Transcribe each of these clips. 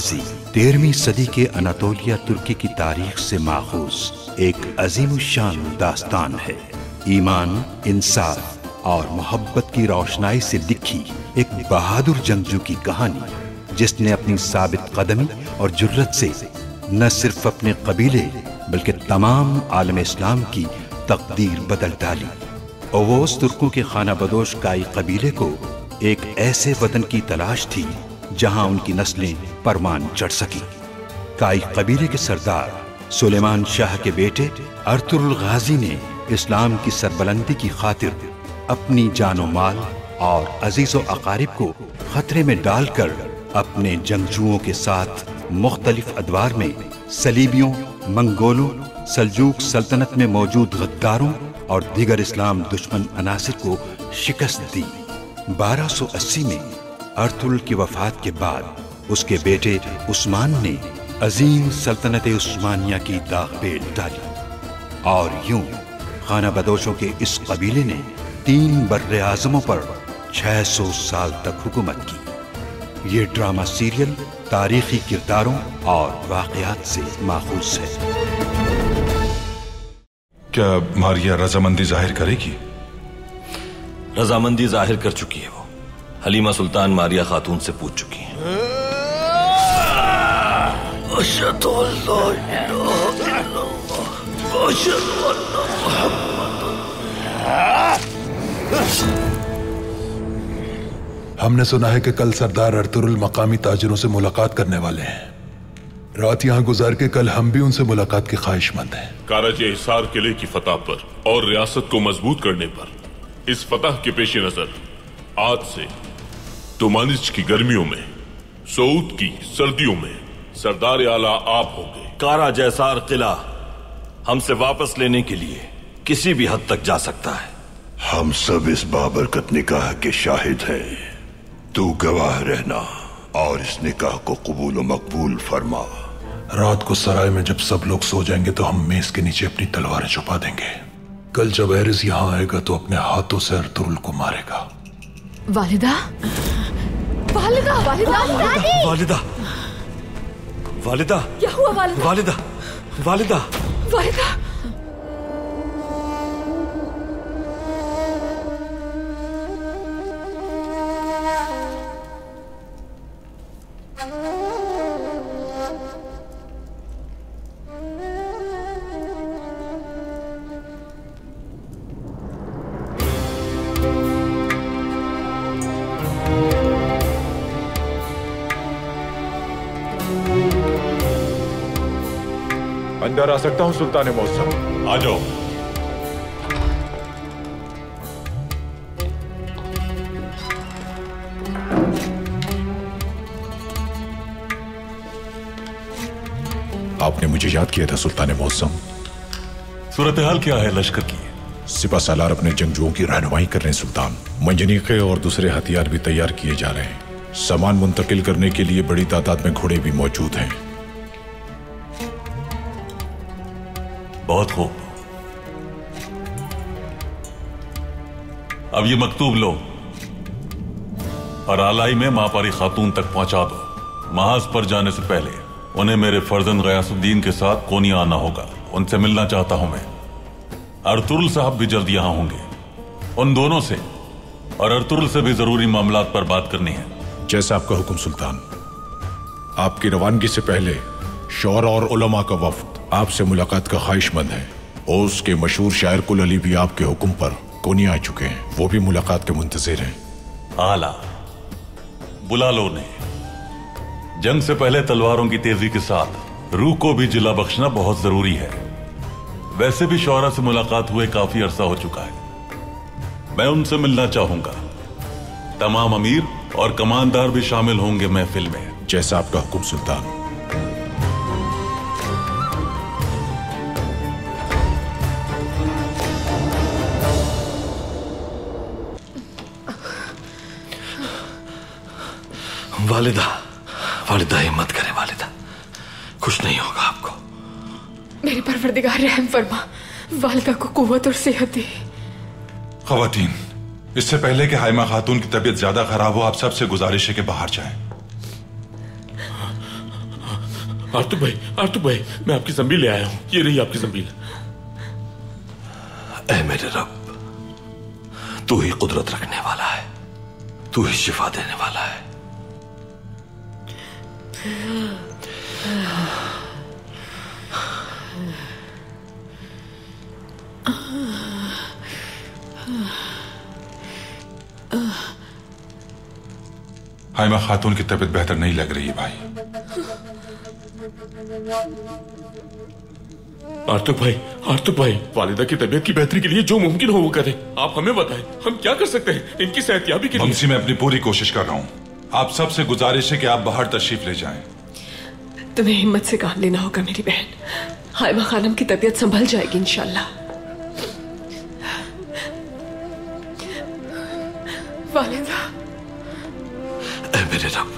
फारसी 13वीं सदी के अनातोलिया तुर्की की तारीख से माखूज एक अजीमुशान दास्तान है। ईमान, इंसाफ और मोहब्बत की रोशनाई से लिखी एक बहादुर जंगजू की कहानी, जिसने अपनी साबित कदमी और जुर्रत से न सिर्फ अपने कबीले बल्कि तमाम आलम इस्लाम की तकदीर बदल डाली। ओवोस तुर्कों के खाना बदोश काई कबीले को एक ऐसे वतन की तलाश थी जहां उनकी नस्लें परवान चढ़ सकी। काई कबीले के सरदार सुलेमान शाह के बेटे अर्तुरुल गाजी ने इस्लाम की सरबलंदी की खातिर अपनी जानो माल और अजीजो अकारिब को खतरे में डालकर अपने जंगजुओं के साथ मुख्तलिफ अदवार में सलीबियों, मंगोलों, सल्जूक सल्तनत में मौजूद गद्दारों और दीगर इस्लाम दुश्मन अनासिर को शिकस्त दी। 1280 में अर्तुरुल की वफात के बाद उसके बेटे उस्मान ने अजीम सल्तनत उस्मानिया की दाग पे डाली और यूं खाना बदोशों के इस कबीले ने 3 बर्रे आज़मों पर 600 साल तक हुकूमत की। ये ड्रामा सीरियल तारीखी किरदारों और वाक़यात से माखूज है। क्या मारिया रजामंदी जाहिर करेगी? रजामंदी जाहिर कर चुकी है। वो हलीमा सुल्तान मारिया खातून से पूछ चुकी है। हमने सुना है कि कल सरदार अर्तुरुल मकामी ताजिरों से मुलाकात करने वाले हैं। रात यहाँ गुजार के कल हम भी उनसे मुलाकात की ख्वाहिशमंद हैं। काराजे हिसार किले की फतह पर और रियासत को मजबूत करने पर इस फतह के पेश नजर आज से तुमानिज की गर्मियों में, सऊद की सर्दियों में सरदार आला आप होंगे। काराजे हिसार किला हमसे वापस लेने के लिए किसी भी हद तक जा सकता है। हम सब इस बाबरकत निकाह के शाहिद हैं। तू गवाह रहना और इस निकाह को कबूल व मकबूल फरमा। रात को सराय में जब सब लोग सो जाएंगे तो हम मेज के नीचे अपनी तलवारें छुपा देंगे। कल जब एरिस यहाँ आएगा तो अपने हाथों से अर्तुरुल को मारेगा। वालिदा, वालिदा, वालिदा, वालिदा, वालिदा, क्या हुआ वालिदा? वालिदा, वालिदा, वालिदा। अंदर आ सकता हूं सुल्तान मौसम? आ जाओ। आपने मुझे याद किया था सुल्तान मौसम। सूरत हाल क्या है लश्कर की? सिपा सालार अपने जंगजुओं की रहनुमाई कर रहे हैं सुल्तान। मंजनीके और दूसरे हथियार भी तैयार किए जा रहे हैं। सामान मुंतकिल करने के लिए बड़ी तादाद में घोड़े भी मौजूद हैं। बहुत खूब। अब ये मकतूब लो और आलाई में मापारी खातून तक पहुंचा दो। महाज पर जाने से पहले उन्हें मेरे फर्जंद गयासुद्दीन के साथ कोनिया आना होगा। उनसे मिलना चाहता हूं मैं। अर्तुरुल साहब भी जल्द यहां होंगे। उन दोनों से और अर्तुरुल से भी जरूरी मामलात पर बात करनी है। जैसा आपका हुक्म सुल्तान। आपकी रवानगी से पहले शौर और उलमा का वफ्द आपसे मुलाकात का ख्वाहिशमंद है। ओस के मशहूर शायर कुल अली भी आपके हुक्म पर कोनिया आ चुके हैं। वो भी मुलाकात के मुंतजिर हैं। आला, बुला लो उन्हें। जंग से पहले तलवारों की तेजी के साथ रूह को भी जिला बख्शना बहुत जरूरी है। वैसे भी शौरा से मुलाकात हुए काफी अरसा हो चुका है। मैं उनसे मिलना चाहूंगा। तमाम अमीर और कमानदार भी शामिल होंगे महफिल में। जैसा आपका हुक्म सुल्तान। वालिदा, वालिदा हिम्मत करें वालिदा, कुछ नहीं होगा आपको। मेरे परवरदिगार रहम फरमा, वालिदा को कुव्वत और सेहत दे। खवातीन, इससे पहले कि हाइमा खातून की तबीयत ज्यादा खराब हो, आप सबसे गुजारिश है कि बाहर जाएं। आर्तुक भाई, मैं आपकी ज़ंबील ले आया हूँ। ये रही आपकी ज़ंबील। ऐ मेरे रब, तू ही कुदरत रखने वाला है, तू ही शिफा देने वाला है। हाइमा खातून की तबीयत बेहतर नहीं लग रही है भाई। आर्तुक भाई, वालिदा की तबीयत की बेहतरी के लिए जो मुमकिन हो वो करें। आप हमें बताएं, हम क्या कर सकते हैं इनकी सेहतयाबी के लिए। ममसी, मैं अपनी पूरी कोशिश कर रहा हूँ। आप सबसे गुजारिश है कि आप बाहर तशरीफ ले जाएं। तुम्हें हिम्मत से काम लेना होगा मेरी बहन। हाइमा खानम की तबीयत संभल जाएगी इंशाल्लाह। वालिदा, ऐ मेरे रब,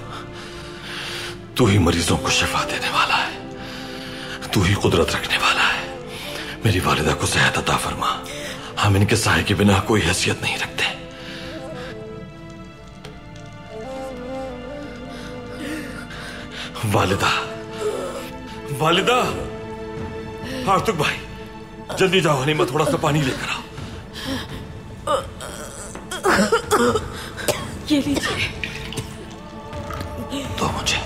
तू ही मरीजों को शिफा देने वाला है, तू ही कुदरत रखने वाला है। मेरी वालिदा को सेहत अता फरमा। हम इनके सहाय के बिना कोई हैसियत नहीं रखते। वालिदा, आर्तुक भाई, जल्दी जाओ, हनीमा थोड़ा सा पानी लेकर आओ। ये लीजिए। दो मुझे।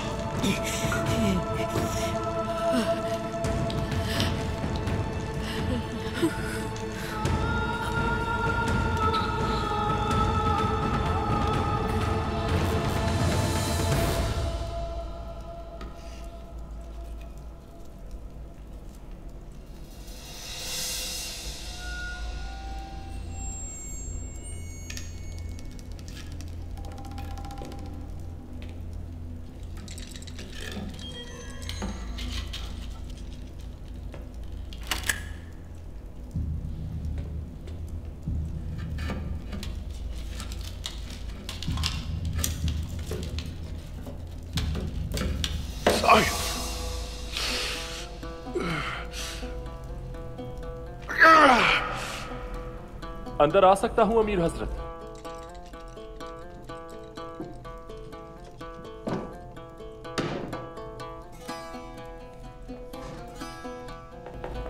अंदर आ सकता हूं अमीर हजरत?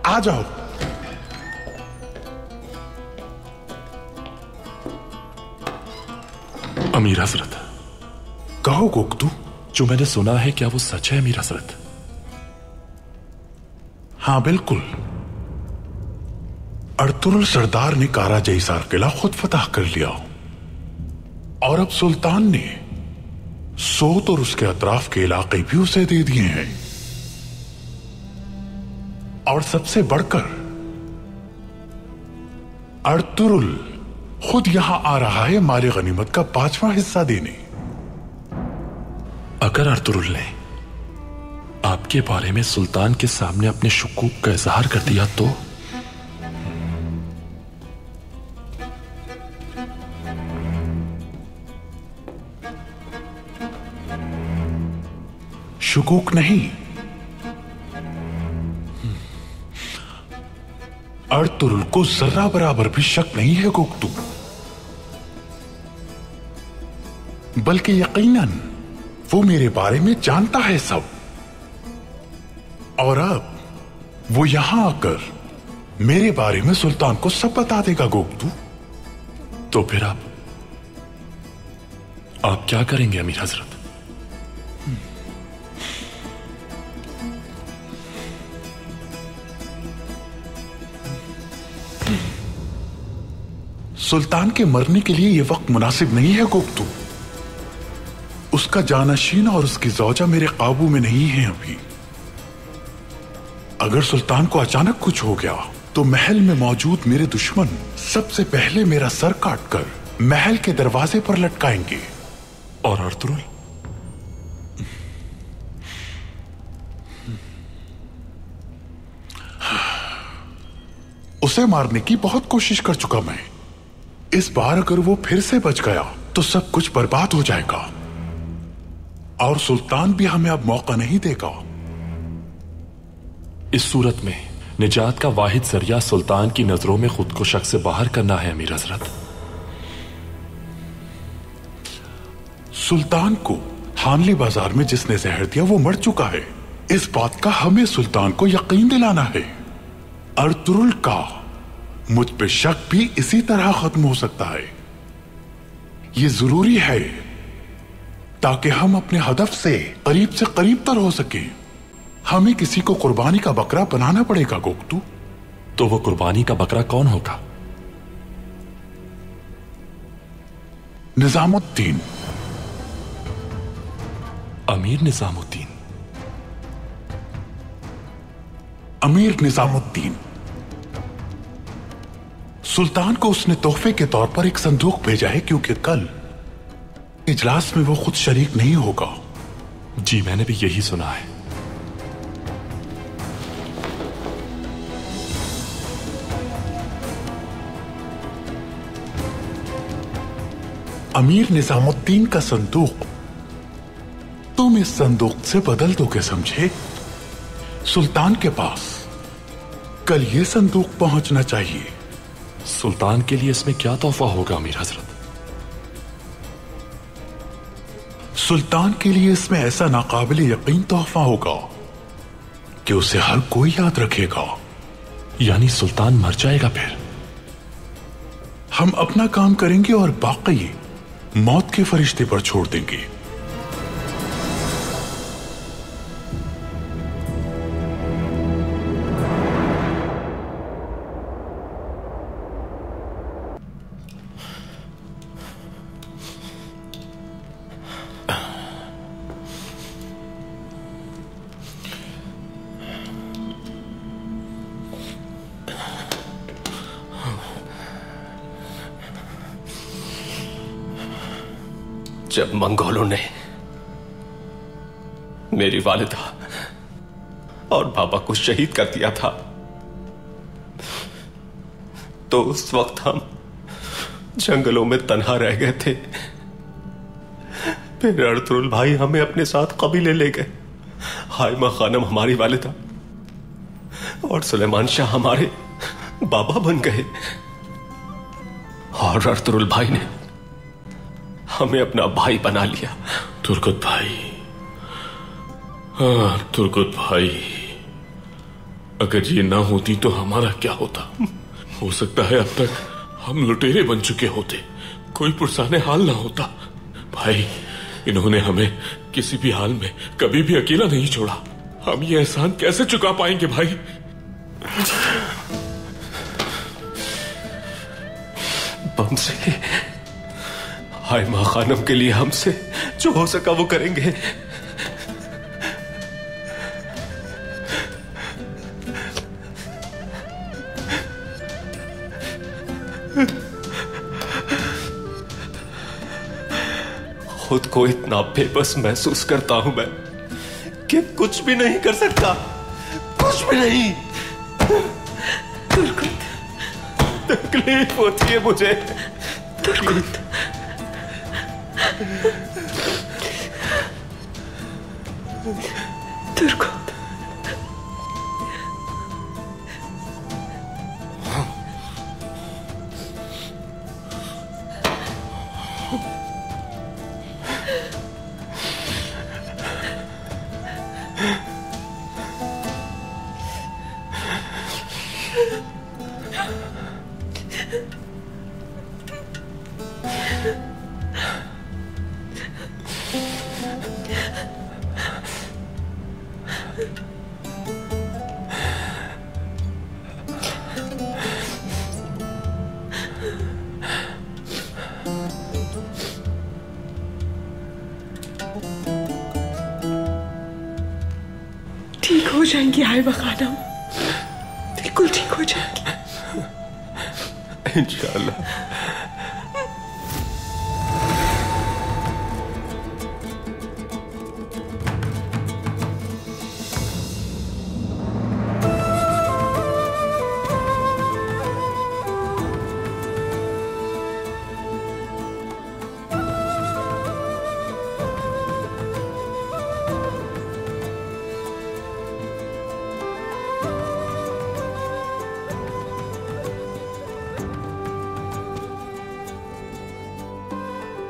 आ जाओ। अमीर हजरत, कहो गुक्तू। जो मैंने सुना है, क्या वो सच है अमीर हजरत? हाँ बिल्कुल। अर्तुरुल सरदार ने कारा जैसार किला खुद फतह कर लिया और अब सुल्तान ने सोत और उसके अतराफ के इलाके भी उसे दे दिए हैं। और सबसे बढ़कर अर्तुरुल खुद यहां आ रहा है माले गनीमत का 5वां हिस्सा देने। अगर अर्तुरुल ने आपके बारे में सुल्तान के सामने अपने शुकूक का इजहार कर दिया तो? शुकूक नहीं, अर्तुरुल को जर्रा बराबर भी शक नहीं है गुक्तू, बल्कि यकीनन वो मेरे बारे में जानता है सब। और अब वो यहां आकर मेरे बारे में सुल्तान को सब बता देगा गुक्तू। तो फिर आप क्या करेंगे अमीर हजरत? सुल्तान के मरने के लिए यह वक्त मुनासिब नहीं है गुप्तू। उसका जानशीन और उसकी ज़ौजा मेरे काबू में नहीं है अभी। अगर सुल्तान को अचानक कुछ हो गया तो महल में मौजूद मेरे दुश्मन सबसे पहले मेरा सर काटकर महल के दरवाजे पर लटकाएंगे। और अर्तुरुल? उसे मारने की बहुत कोशिश कर चुका मैं। इस बार अगर वो फिर से बच गया तो सब कुछ बर्बाद हो जाएगा और सुल्तान भी हमें अब मौका नहीं देगा। इस सूरत में निजात का वाहिद जरिया सुल्तान की नजरों में खुद को शक से बाहर करना है अमीर हजरत। सुल्तान को हानली बाजार में जिसने जहर दिया वो मर चुका है। इस बात का हमें सुल्तान को यकीन दिलाना है। अर्तुरुल का मुझ पे शक भी इसी तरह खत्म हो सकता है। ये जरूरी है ताकि हम अपने हदफ से करीब तर हो सके। हमें किसी को कुर्बानी का बकरा बनाना पड़ेगा गोक्तू। तो वो कुर्बानी का बकरा कौन होगा? निजामुद्दीन। अमीर निजामुद्दीन। अमीर निजामुद्दीन। सुल्तान को उसने तोहफे के तौर पर एक संदूक भेजा है, क्योंकि कल इजलास में वो खुद शरीक नहीं होगा। जी मैंने भी यही सुना है। अमीर निजामुद्दीन का संदूक तुम इस संदूक से बदल दोगे, समझे? सुल्तान के पास कल ये संदूक पहुंचना चाहिए। सुल्तान के लिए इसमें क्या तोहफा होगा अमीर हजरत? सुल्तान के लिए इसमें ऐसा नाकाबिल यकीन तोहफा होगा कि उसे हर कोई याद रखेगा। यानी सुल्तान मर जाएगा फिर? हम अपना काम करेंगे और बाकी मौत के फरिश्ते पर छोड़ देंगे। जब मंगोलों ने मेरी वालिदा और बाबा को शहीद कर दिया था, तो उस वक्त हम जंगलों में तन्हा रह गए थे। फिर अर्तुरुल भाई हमें अपने साथ कबीले ले गए। हाइमा खानम हमारी वालिदा और सुलेमान शाह हमारे बाबा बन गए, और अर्तुरुल भाई ने हमें अपना भाई बना लिया। तुर्कत भाई, हाँ तुर्कत भाई, अगर ये ना होती तो हमारा क्या होता? हो सकता है अब तक हम लुटेरे बन चुके होते, कोई पुरसाने हाल ना होता। भाई, इन्होंने हमें किसी भी हाल में कभी भी अकेला नहीं छोड़ा। हम ये एहसान कैसे चुका पाएंगे भाई? बमसे हाइमा खानम के लिए हमसे जो हो सका वो करेंगे। खुद को इतना बेबस महसूस करता हूं मैं कि कुछ भी नहीं कर सकता, कुछ भी नहीं। तुर्कुत, तकलीफ होती है मुझे। तुर्कुत, तुर्कुत, ठीक हो जाएंगी हाइमा खानम, बिल्कुल ठीक हो जाएंगी इंशाअल्लाह।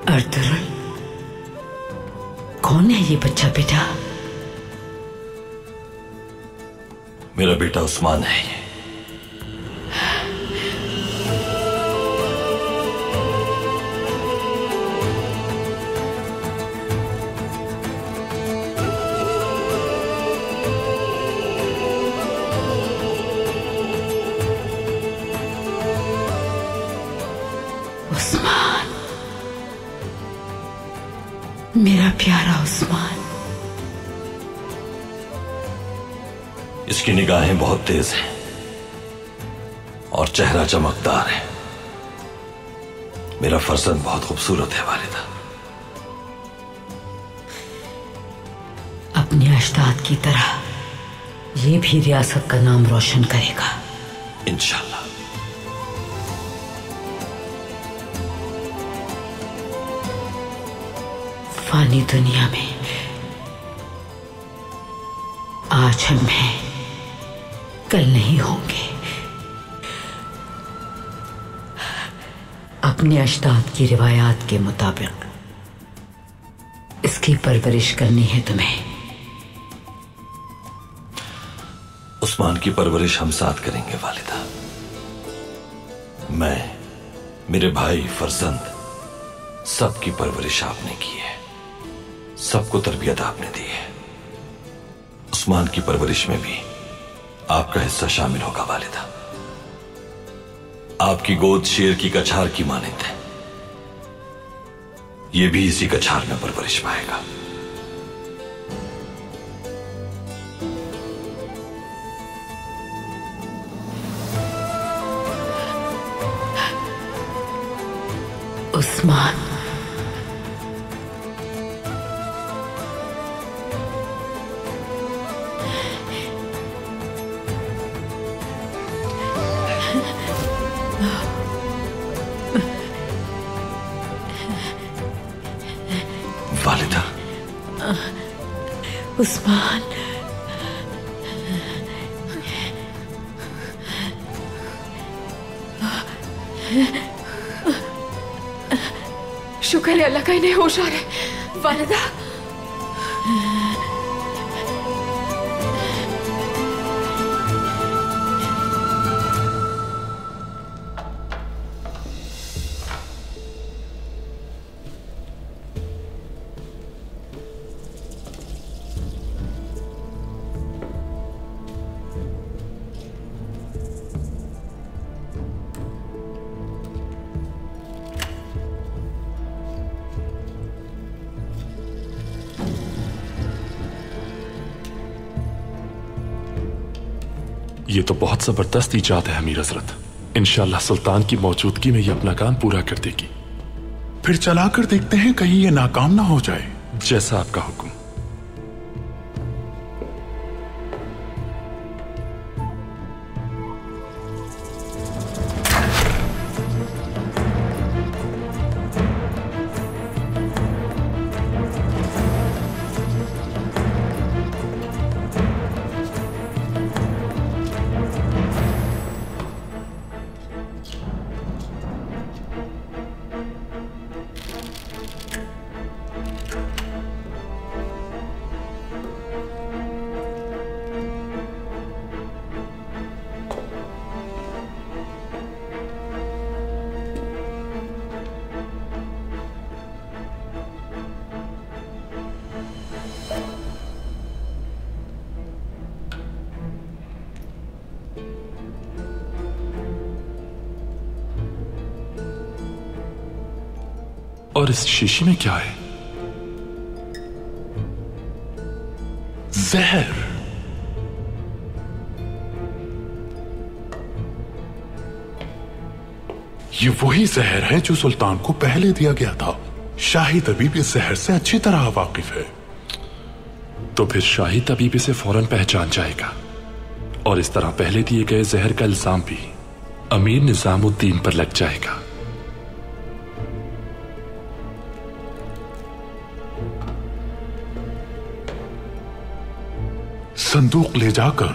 अर्तुरुल, कौन है ये बच्चा बेटा? मेरा बेटा उस्मान है ये। उस्मान, मेरा प्यारा उस्मान। इसकी निगाहें बहुत तेज हैं और चेहरा चमकदार है। मेरा फर्जंद बहुत खूबसूरत है वालिदा। अपने अजदाद की तरह ये भी रियासत का नाम रोशन करेगा इंशाल्लाह। फानी दुनिया में आज हम हैं, कल नहीं होंगे। अपने अजदाद की रिवायात के मुताबिक इसकी परवरिश करनी है तुम्हें। उस्मान की परवरिश हम साथ करेंगे वालिदा। मैं, मेरे भाई, फर्जंद, सबकी परवरिश आपने की है, सबको तरबियत आपने दी है। उस्मान की परवरिश में भी आपका हिस्सा शामिल होगा वालिदा। आपकी गोद शेर की कछार की मानिंद है, यह भी इसी कछार में परवरिश पाएगा। उस्मान, वालिदा। उस्मान, शुक्र है अल्लाह का इन्हें होश आ रहा है। वालिदा, ये तो बहुत जबरदस्त इजाद है अमीर हजरत। इंशाल्लाह सुल्तान की मौजूदगी में ये अपना काम पूरा कर देगी। फिर चलाकर देखते हैं कहीं ये नाकाम ना हो जाए। जैसा आपका हुक्म। और इस शीशी में क्या है? जहर। ये वही जहर है जो सुल्तान को पहले दिया गया था। शाही तबीब इस जहर से अच्छी तरह वाकिफ है। तो फिर शाही तबीब इसे फौरन पहचान जाएगा और इस तरह पहले दिए गए जहर का इल्जाम भी अमीर निजामुद्दीन पर लग जाएगा। संदूक ले जाकर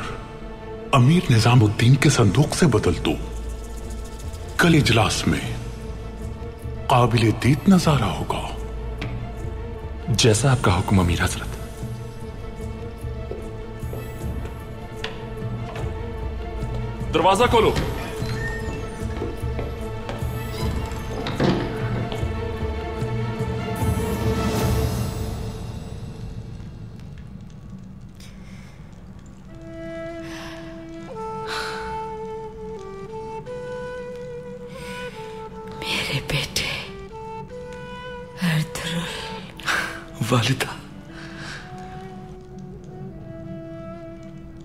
अमीर निजामुद्दीन के संदूक से बदल दो। कल इजलास में काबिले दीद नजारा होगा। जैसा आपका हुक्म अमीर हजरत। दरवाजा खोलो। मेरे बेटे अर्तुरुल। वालिदा,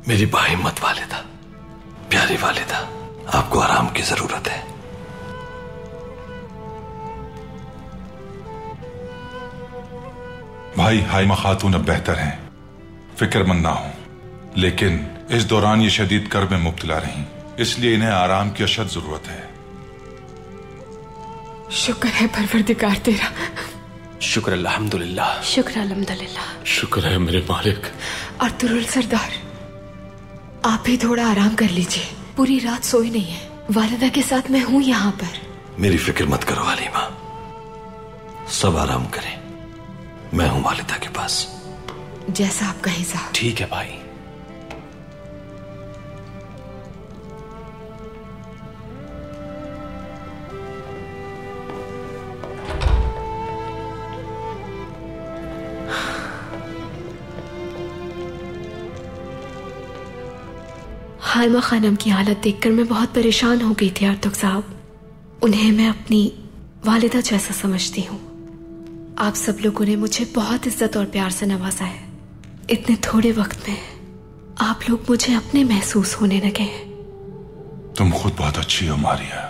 मेरी बाहिम्मत वालिदा, प्यारी वालिदा, आपको आराम की जरूरत है। भाई हाइमा खातून अब बेहतर हैं, फिक्रमंद ना हो, लेकिन इस दौरान ये शदीद कर्ब में मुब्तला रहीं, इसलिए इन्हें आराम की अशद जरूरत है। शुक्र है परवरदिगार तेरा। शुक्र अल्हम्दुलिल्लाह। शुक्र अल्हम्दुलिल्लाह। शुक्र है मेरे मालिक। अर्तुरुल सरदार, आप भी थोड़ा आराम कर लीजिए, पूरी रात सोए नहीं है। वालिदा के साथ मैं हूँ यहाँ पर। मेरी फिक्र मत करो हलीमा, सब आराम करें, मैं हूं वालिदा के पास। जैसा आप कहें साहब। ठीक है भाई। हाइमा खानम की हालत देखकर मैं बहुत परेशान हो गई थी आर्तुक साहब। उन्हें मैं अपनी वालिदा जैसा समझती हूँ। आप सब लोगों ने मुझे बहुत इज्जत और प्यार से नवाजा है। इतने थोड़े वक्त में आप लोग मुझे अपने महसूस होने लगे। तुम खुद बहुत अच्छी हो मारिया।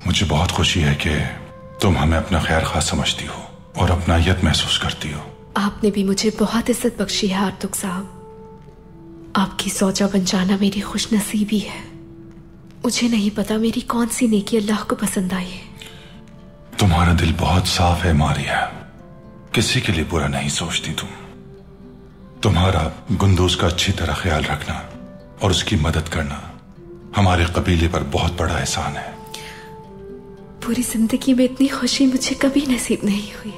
मुझे बहुत खुशी है कि तुम हमें अपना खैर खा समझती हो और अपनायत महसूस करती हो। आपने भी मुझे बहुत इज्जत बख्शी है आर्तुक साहब। आपकी सौजा बन जाना मेरी खुशनसीबी है। मुझे नहीं पता मेरी कौन सी नेकी अल्लाह को पसंद आई है। तुम्हारा दिल बहुत साफ है मारिया, किसी के लिए बुरा नहीं सोचती तुम। तुम्हारा गुंदूज का अच्छी तरह ख्याल रखना और उसकी मदद करना हमारे कबीले पर बहुत बड़ा एहसान है। पूरी जिंदगी में इतनी खुशी मुझे कभी नसीब नहीं हुई।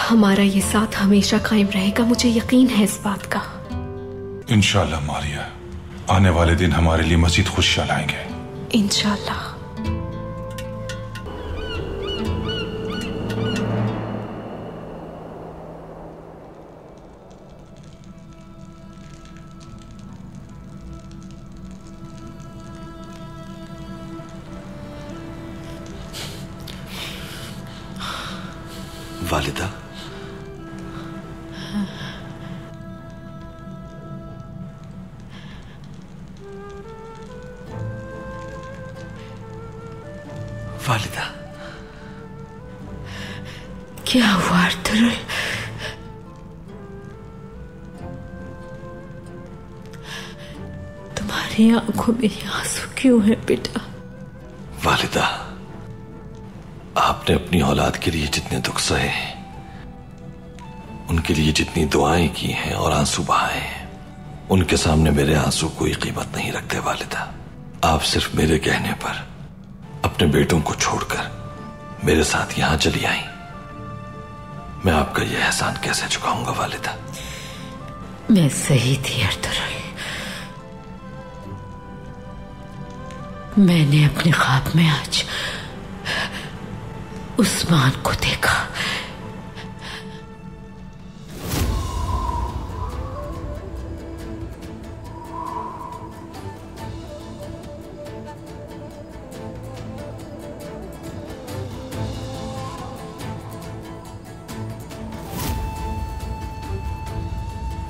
हमारा ये साथ हमेशा कायम रहेगा, मुझे यकीन है इस बात का। इंशाल्लाह मारिया, आने वाले दिन हमारे लिए मजीद खुशियां लाएंगे। इंशाल्लाह। वालिदा, वालिदा, क्या हुआ अर्तुरुल? तुम्हारी आंखों में आंसू क्यों है बेटा? वालिदा, आपने अपनी औलाद के लिए जितने दुख सहे हैं, उनके लिए जितनी दुआएं की हैं और आंसू बहाए हैं, उनके सामने मेरे आंसू कोई कीमत नहीं रखते वालिदा। आप सिर्फ मेरे कहने पर अपने बेटों को छोड़कर मेरे साथ यहां चली आई। मैं आपका यह एहसान कैसे चुकाऊंगा वालिदा? मैं सही थी अर्तुरुल। मैंने अपने ख्वाब में आज उस्मान को देखा।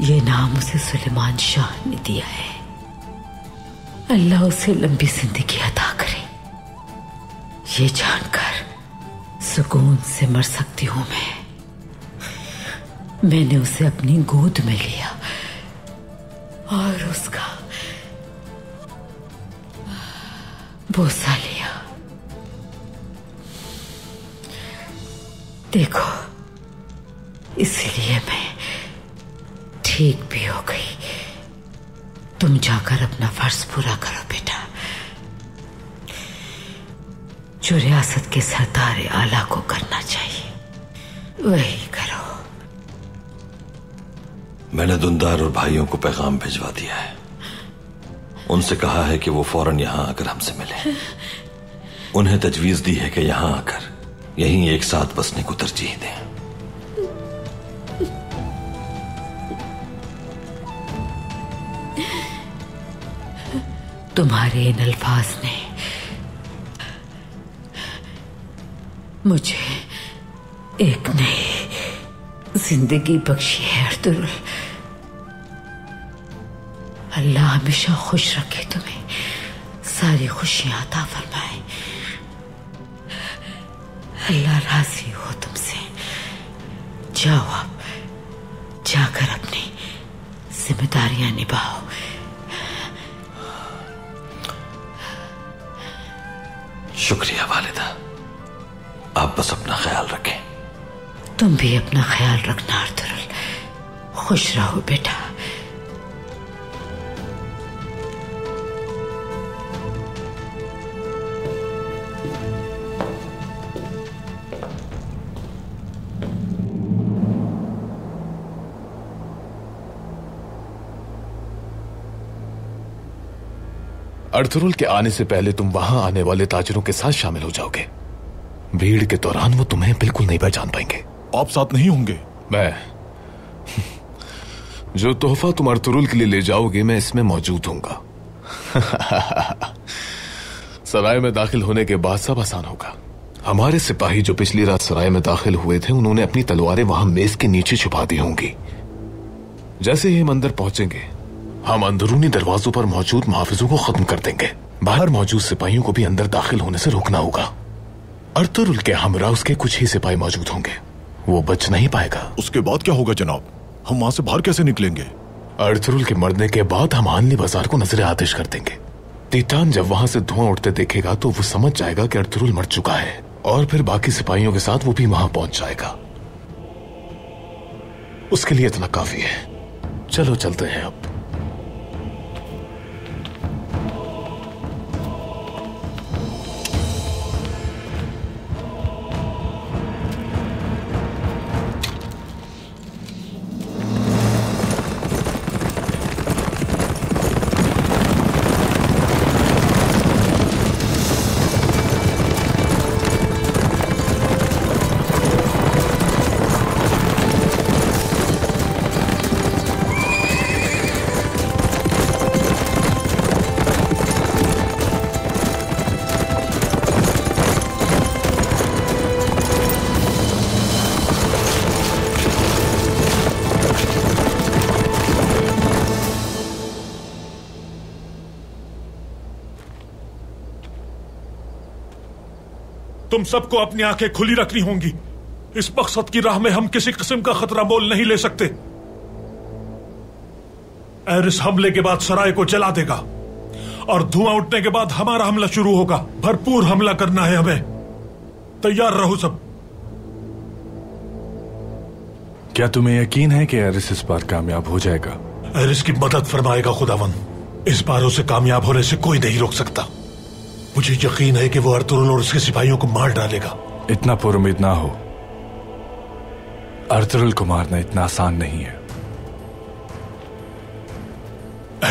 ये नाम उसे सुलेमान शाह ने दिया है। अल्लाह उसे लंबी जिंदगी अता करे। ये जानकर सुकून से मर सकती हूं मैंने उसे अपनी गोद में लिया और उसका बोसा लिया। देखो, इसलिए मैं ठीक भी हो गई। तुम जाकर अपना फर्ज पूरा करो बेटा, जो रियासत के सरदार आला को करना चाहिए। वही करो। मैंने दुंदार और भाइयों को पैगाम भिजवा दिया है। उनसे कहा है कि वो फौरन यहां आकर हमसे मिले। उन्हें तजवीज दी है कि यहां आकर यहीं एक साथ बसने को तरजीह दें। तुम्हारे इन अल्फाज ने मुझे एक नई जिंदगी बख्शी है अर्तुरुल। अल्लाह हमेशा खुश रखे तुम्हें, सारी खुशियां अता फरमाए। अल्लाह राजी हो तुमसे। जाओ आप, जाकर अपनी जिम्मेदारियां निभाओ। शुक्रिया वालिदा, आप बस अपना ख्याल रखें। तुम भी अपना ख्याल रखना अर्तुरुल। खुश रहो बेटा। अर्तुरुल के आने से पहले तुम वहां आने वाले ताजिरों के साथ शामिल हो जाओगे। भीड़ के दौरान वो तुम्हें बिल्कुल नहीं पहचान पाएंगे। आप साथ नहीं होंगे? मैं जो तोहफा तुम अर्तुरुल के लिए ले जाओगे मैं इसमें मौजूद होऊंगा। सराय में दाखिल होने के बाद सब आसान होगा। हमारे सिपाही जो पिछली रात सराय में दाखिल हुए थे उन्होंने अपनी तलवारें वहां मेज के नीचे छुपा दी होंगी। जैसे ही हम अंदर पहुंचेंगे हम अंदरूनी दरवाजों पर मौजूद मुहाफिजों को खत्म कर देंगे। बाहर मौजूद सिपाहियों को भी अंदर दाखिल होने से रोकना होगा। अर्तुरुल के हमरा उसके कुछ ही सिपाही मौजूद होंगे, वो बच नहीं पाएगा। उसके बाद क्या होगा जनाब? हम वहां से बाहर कैसे निकलेंगे? अर्तुरुल के मरने के बाद हम आनली बाजार को नजर आतिश कर देंगे। तीतान जब वहां से धुआं उठते देखेगा तो वो समझ जाएगा कि अर्तुरुल मर चुका है और फिर बाकी सिपाहियों के साथ वो भी वहां पहुंच जाएगा। उसके लिए इतना काफी है। चलो चलते हैं अब। तुम सबको अपनी आंखें खुली रखनी होंगी। इस मकसद की राह में हम किसी किस्म का खतरा मोल नहीं ले सकते। एरिस हमले के बाद सराय को जला देगा और धुआं उठने के बाद हमारा हमला शुरू होगा। भरपूर हमला करना है हमें। तैयार रहो सब। क्या तुम्हें यकीन है कि एरिस इस बार कामयाब हो जाएगा? एरिस की मदद फरमाएगा खुदावंद। इस बार उसे कामयाब होने से कोई नहीं रोक सकता। मुझे यकीन है कि वो अर्तुरुल और उसके सिपाहियों को मार डालेगा। इतना पुरुमीद ना हो। अर्तुरुल को मारना इतना आसान नहीं है।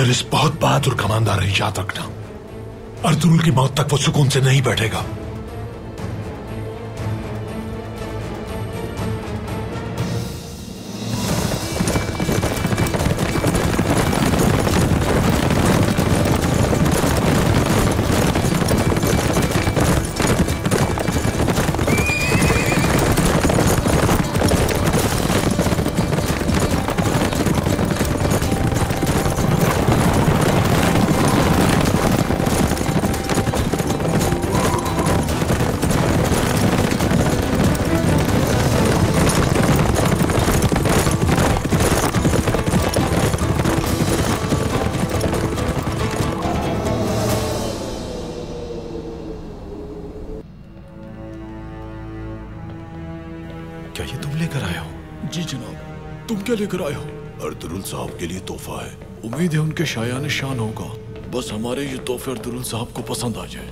एरिस बहुत बहादुर कमांडर है, याद रखना। अर्तुरुल की मौत तक वो सुकून से नहीं बैठेगा। क्या ये तुम लेकर आए हो? जी जनाब। तुम क्या लेकर आए हो? अर्तुरुल साहब के लिए तोहफा है। उम्मीद है उनके शायान शान होगा। बस हमारे ये तोहफे अर्तुरुल साहब को पसंद आ जाए।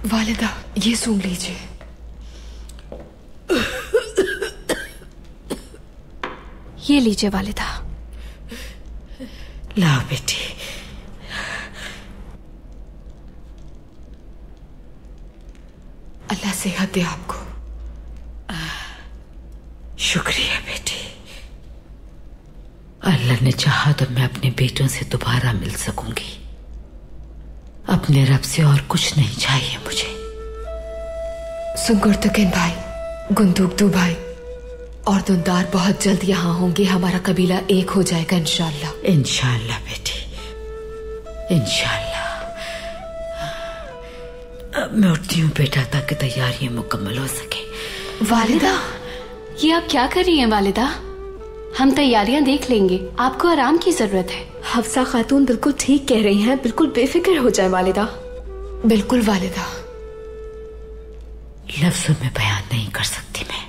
वालिदा, ये सूंघ लीजिए। ये लीजिए वालिदा। लाओ बेटी। अल्लाह सेहत दे आपको। शुक्रिया बेटी। अल्लाह ने चाहा तो मैं अपने बेटों से दोबारा मिल सकूंगी। अपने रब से और कुछ नहीं चाहिए मुझे। सुंगुरतुकिन भाई, गुंदुकदू भाई और दुंदार बहुत जल्द यहाँ होंगे। हमारा कबीला एक हो जाएगा इंशाल्लाह। इंशाल्लाह बेटी, इंशाल्लाह। अब मैं उठती हूँ बेटा, ताकि तैयारियां मुकम्मल हो सके। वालिदा, ये आप क्या कर रही हैं वालिदा? हम तैयारियां देख लेंगे, आपको आराम की जरूरत है। हफ्सा खातून बिल्कुल ठीक कह रही हैं। बिल्कुल बेफिक्र हो जाए वालिदा। बिल्कुल वालिदा। लफ्जों में बयान नहीं कर सकती मैं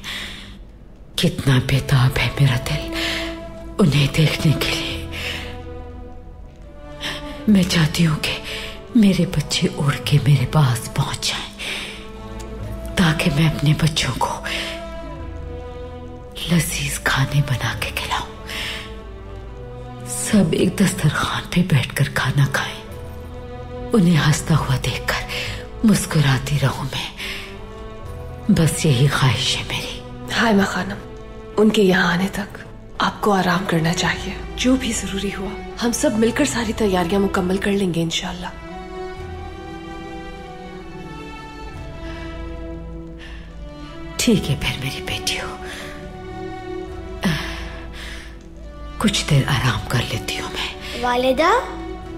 कितना बेताब है मेरा दिल उन्हें देखने के लिए। मैं चाहती हूँ कि मेरे बच्चे उड़ के मेरे पास पहुंच जाएं, ताकि मैं अपने बच्चों को लजीज खाने बना के खिलाऊं। सब एक दस्तरखान पे बैठकर खाना खाएं। उन्हें हंसता हुआ देखकर मुस्कुराती रहूं मैं। बस यही ख्वाहिश है मेरी। हाय मां खानम, उनके यहाँ आने तक आपको आराम करना चाहिए। जो भी जरूरी हुआ हम सब मिलकर सारी तैयारियां मुकम्मल कर लेंगे इंशाल्लाह। ठीक है फिर मेरी बेटियों, कुछ देर आराम कर लेती हूँ मैं। वालिदा,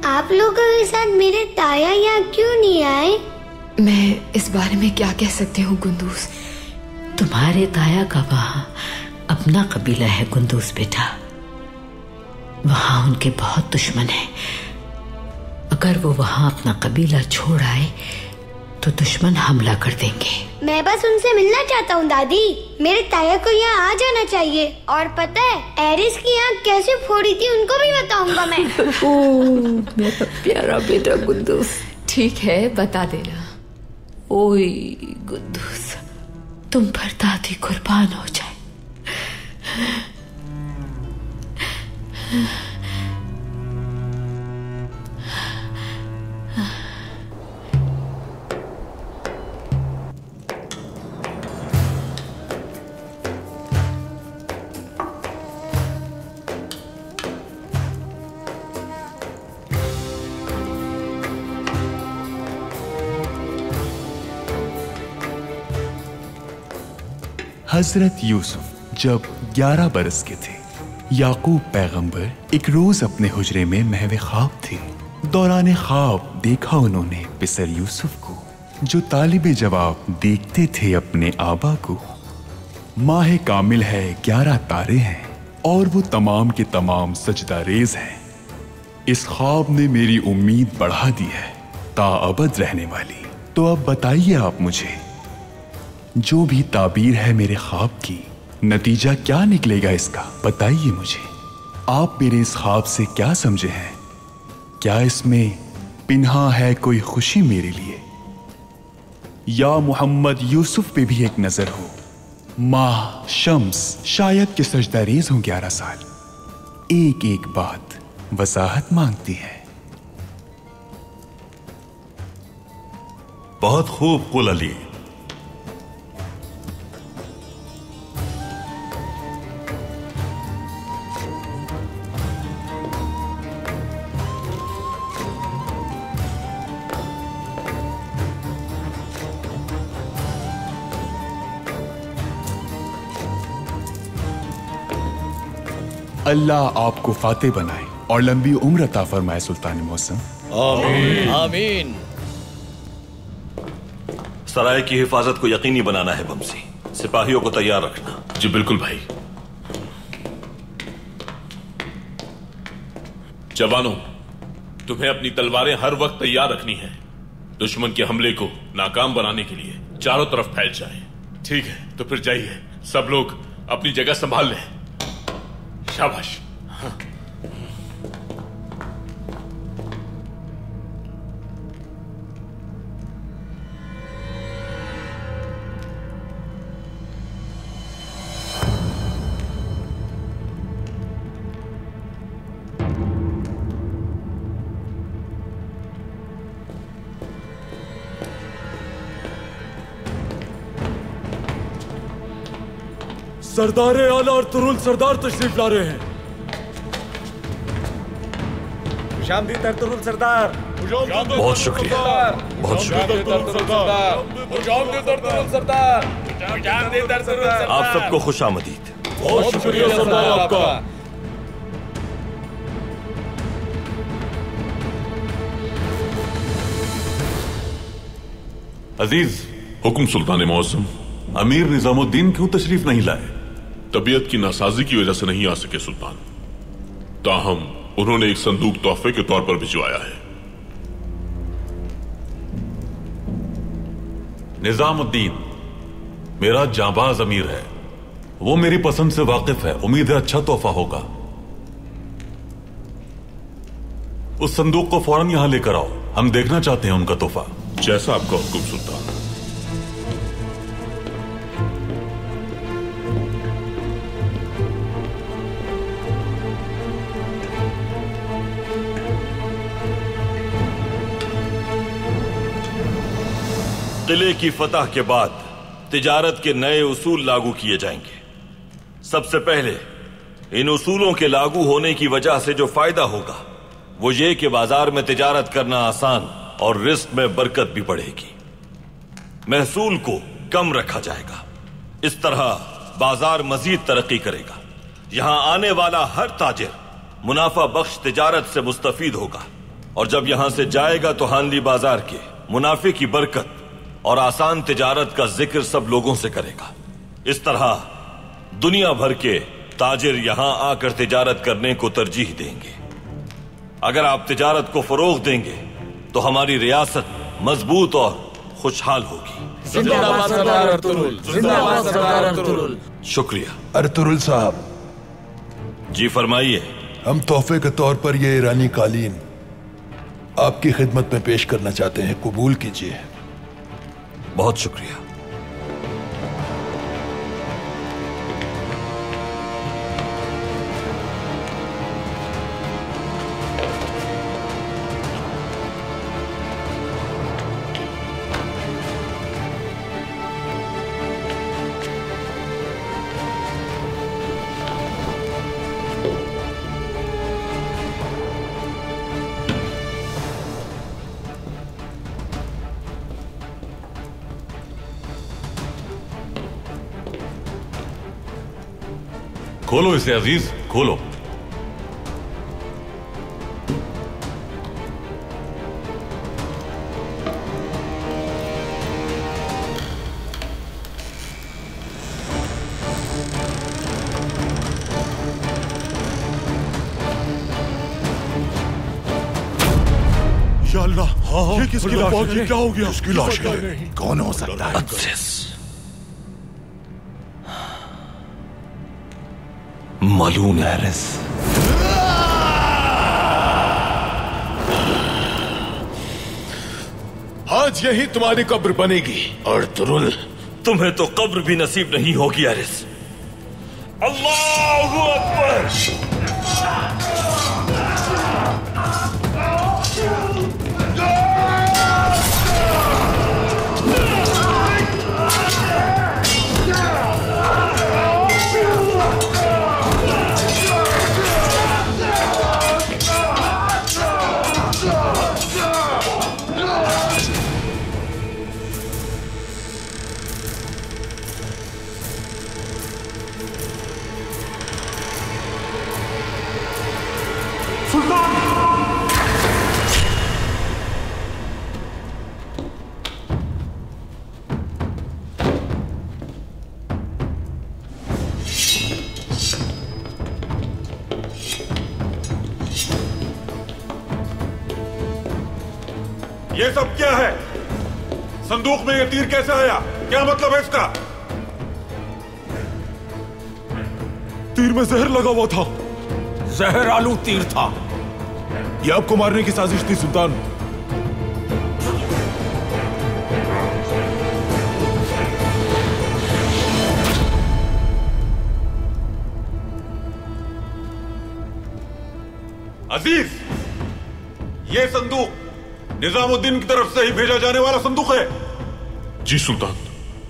आप लोगों के साथ मेरे ताया यहाँ क्यों नहीं आए? मैं इस बारे में क्या कह सकती हूँ गुंदूस। तुम्हारे ताया का वहां अपना कबीला है गुंदूस बेटा। वहां उनके बहुत दुश्मन हैं। अगर वो वहां अपना कबीला छोड़ आए तो दुश्मन हमला कर देंगे। मैं बस उनसे मिलना चाहता हूँ दादी। मेरे ताया को यहाँ आ जाना चाहिए। और पता है एरिस की आँख कैसे फोड़ी थी उनको भी बताऊंगा मैं। ओह मेरा प्यारा बेटा गुंदूस। ठीक है, बता देना। ओए गुंदूस, तुम पर दादी कुर्बान हो जाए। हजरत यूसुफ जब 11 बरस के थे, याकूब पैगंबर एक रोज अपने हुजरे में महवे ख्वाब थे। दौरान ख्वाब देखा उन्होंने पिसर यूसुफ को, जो तालिबे जवाब देखते थे अपने आबा को। माह कामिल है, 11 तारे हैं और वो तमाम के तमाम सजदा रेज हैं। इस ख्वाब ने मेरी उम्मीद बढ़ा दी है, ताअबद रहने वाली। तो अब बताइए आप मुझे, जो भी ताबीर है मेरे ख्वाब की, नतीजा क्या निकलेगा इसका? बताइए मुझे। आप मेरे इस ख्वाब से क्या समझे हैं? क्या इसमें पिन्हा है कोई खुशी मेरे लिए? या मोहम्मद यूसुफ पे भी एक नजर हो। माह शम्स शायद के सजदारेज हों 11 साल। एक एक बात वजाहत मांगती है। बहुत खूब कुल अली। अल्लाह आपको फाते बनाए और लंबी उम्र अता फरमाए सुल्तान मौसम। आमीन आमीन। सराय की हिफाजत को यकीनी बनाना है बमसी। सिपाहियों को तैयार रखना। जी बिल्कुल भाई। जवानों, तुम्हें अपनी तलवारें हर वक्त तैयार रखनी है। दुश्मन के हमले को नाकाम बनाने के लिए चारों तरफ फैल जाए। ठीक है, तो फिर जाइए, सब लोग अपनी जगह संभाल लें। शाबाश। हाँ। सरदार आला और तुरुल सरदार तशरीफ ला रहे हैं। खुशामदीद तुरुल सरदार। बहुत शुक्रिया, बहुत शुक्रिया। आप सबको खुशामदीद। बहुत शुक्रिया सरदार आपका। अजीज, हुक्म सुल्तान मौसम। अमीर निजामुद्दीन क्यों तशरीफ नहीं लाए? तबीयत की नासाजी की वजह से नहीं आ सके सुल्तान। ताहम उन्होंने एक संदूक तोहफे के तौर पर भिजवाया है। निजामुद्दीन मेरा जाबाज अमीर है, वो मेरी पसंद से वाकिफ है। उम्मीद है अच्छा तोहफा होगा। उस संदूक को फौरन यहां लेकर आओ, हम देखना चाहते हैं उनका तोहफा। जैसा आपका हुक्म सुल्तान। किले की फतह के बाद तिजारत के नए उसूल लागू किए जाएंगे। सबसे पहले इन उसूलों के लागू होने की वजह से जो फायदा होगा वो ये कि बाजार में तिजारत करना आसान और रिस्क में बरकत भी बढ़ेगी। महसूल को कम रखा जाएगा। इस तरह बाजार मजीद तरक्की करेगा। यहां आने वाला हर ताजिर मुनाफा बख्श तिजारत से मुस्तफीद होगा और जब यहां से जाएगा तो हानली बाजार के मुनाफे की बरकत और आसान तिजारत का जिक्र सब लोगों से करेगा। इस तरह दुनिया भर के ताजिर यहां आकर तिजारत करने को तरजीह देंगे। अगर आप तिजारत को फरोग देंगे तो हमारी रियासत मजबूत और खुशहाल होगी। जिंदाबाद सरदार अर्तुरुल, जिंदाबाद सरदार अर्तुरुल। शुक्रिया। अर्तुरुल साहब। जी फरमाइए। हम तोहफे के तौर पर यह ईरानी कालीन आपकी खिदमत में पेश करना चाहते हैं, कबूल कीजिए। बहुत शुक्रिया। खोलो इसे अजीज, खोलो। या अल्लाह, ये किसकी लाश है? क्या हो गया? किसकी लाश है? कौन हो सकता है? मालूम है। आज यही तुम्हारी कब्र बनेगी अर्तुरुल। तुम्हें तो कब्र भी नसीब नहीं होगी एरिस। अल्लाहु अकबर। ये सब क्या है? संदूक में ये तीर कैसे आया? क्या मतलब है इसका? तीर में जहर लगा हुआ था। जहर आलू तीर था। यह आपको मारने की साजिश थी सुल्तान। अजीज, ये संदूक निजामुद्दीन की तरफ से ही भेजा जाने वाला संदूक है। जी सुल्तान,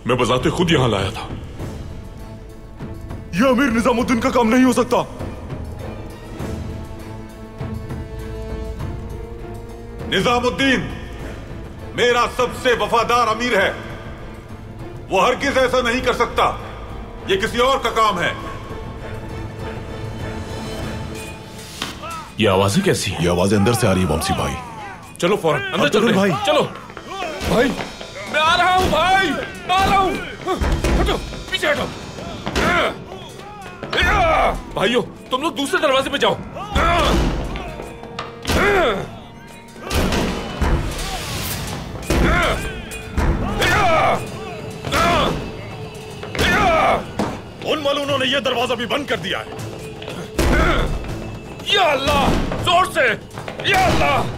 मैं बजाते खुद यहां लाया था। ये अमीर निजामुद्दीन का काम नहीं हो सकता। निजामुद्दीन मेरा सबसे वफादार अमीर है, वो हरगिज ऐसा नहीं कर सकता। ये किसी और का काम है। ये आवाजें कैसी हैं? ये आवाजें अंदर से आ रही है वंशी भाई। चलो फौरन अंदर चलो भाई। चलो भाई, मैं आ रहा हूं भाई, मैं आ रहा हूं। हटो, पीछे हटो। भाइयों तुम लोग दूसरे दरवाजे पे जाओ। उन मलूनों ने यह दरवाजा भी बंद कर दिया है। या अल्लाह, जोर से या अल्लाह।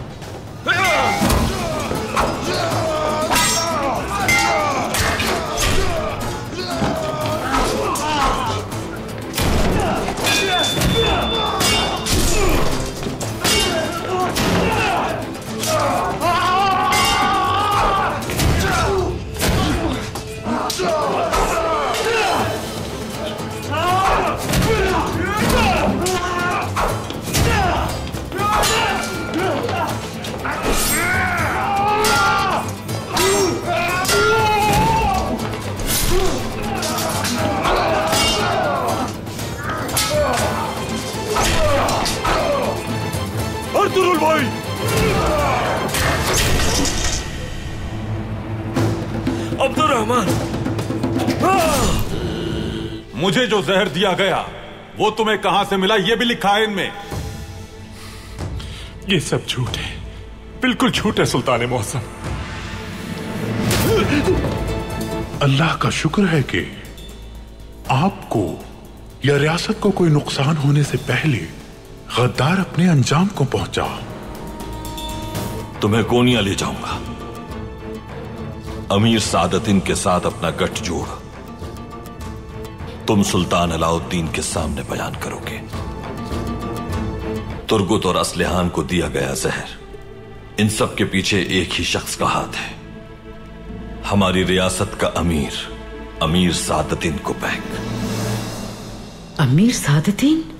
अर्तुरुल भाई, अब्दुर्रहमान, मुझे जो जहर दिया गया वो तुम्हें कहां से मिला, ये भी लिखा है इनमें। ये सब झूठ है, बिल्कुल झूठ है सुल्तान मौसम। अल्लाह का शुक्र है कि आपको या रियासत को कोई नुकसान होने से पहले गद्दार अपने अंजाम को पहुंचा। तुम्हें कोनिया ले जाऊंगा, अमीर सादतिन के साथ अपना गठजोड़ तुम सुल्तान अलाउद्दीन के सामने बयान करोगे। तुर्गुत और असलिहान को दिया गया जहर, इन सब के पीछे एक ही शख्स का हाथ है, हमारी रियासत का अमीर, अमीर सादतिन कुबैक। अमीर सादतिन?